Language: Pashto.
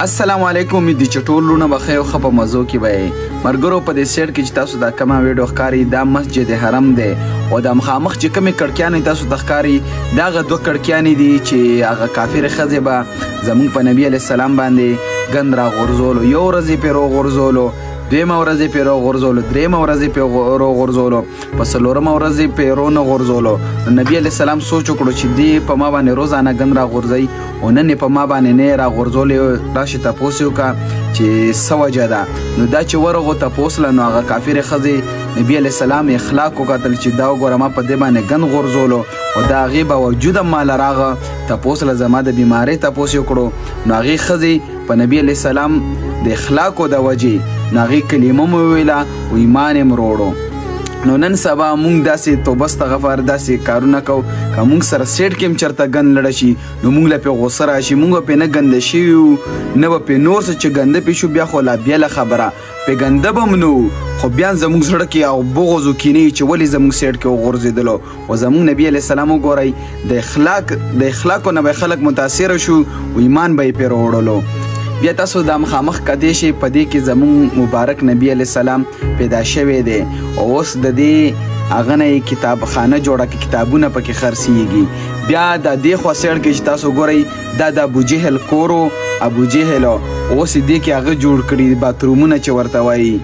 السلام علیکم. امید دی چې ټول لونه به ښه او ښه په مزو کې به یې ملګرو. په دې سیټ کې چې تاسو دا کومه ویډیو ښکاري دا مسجد حرم دی او دا مخامخ چې کومې کړکیانې تاسو ته ښکاري دا هغه دوه کړکیانې دي چې هغه کافرې ښځې به زموږ په نبي علیه السلام باندې ګند راغورځولو. یو ورځ یې پرې راغورځولو، دویمه ورځ یې پرې راغورځولو، درېیمه ورځ یې پرې راغورځولو، په څلورمه ورځ یې پرې رونه غورځولو. نو نبي علیه السلام سوچ وکړو چې دې په ما باندې روزانه ګند راغورځوي او نن یې په ما باندې نه یې راغورځولې. راشي تپوس یې وکړه چې څه وجه ده. نو دا چې ورغو تپوس له نو هغه کافرې ښځې نبي علیه السلام یې اخلاق وکتل چې دا وګوره ما په دې باندې ګند غورځولو او د هغې باوجود هم ماله راغه تپوس له زما د بیمارۍ تپوس یې وکړو. نو هغې ښځې په نبي علیه السلام د اخلاقو د وجې نو هغې کلمه مو وویله او ایمان یې مروړو. نو نن سبا مونږ داسې توبه استغفار داسې کارونه کوو که مونږ سره سیټ کې هم چېرته ګند لړه شي نو مونږ له پرې غوسه راشي، مونږ به پرې نه ګنده شوي یو نه به پرې نور څه چې ګنده پرې شو بیا خو لا بیله خبره پرې ګنده به هم نه وو خو بیا زموږ زړه کې او بغض و کینې چې ولې زموږ سیټ کې وغورځېدلو. او زموږ نبي علیه السلام وګورئ د اخلاقو نه به خلک متاثره شو او ایمان به یې پرې راوړلو. بیا تاسو دا مخامخ کدی شي په دې کې زموږ مبارک نبی علیه السلام پیدا شوی دی او اوس د دې هغه نه یې کتابخانه جوړه کړي، کتابونه پکې خرڅېږي. بیا د دې خوا سیډ کې چې تاسو ګورئ دا د ابوجهل کور و، ابوجهل اوس یې دې کې هغه جوړ کړي باترومونه چې ورته وایي.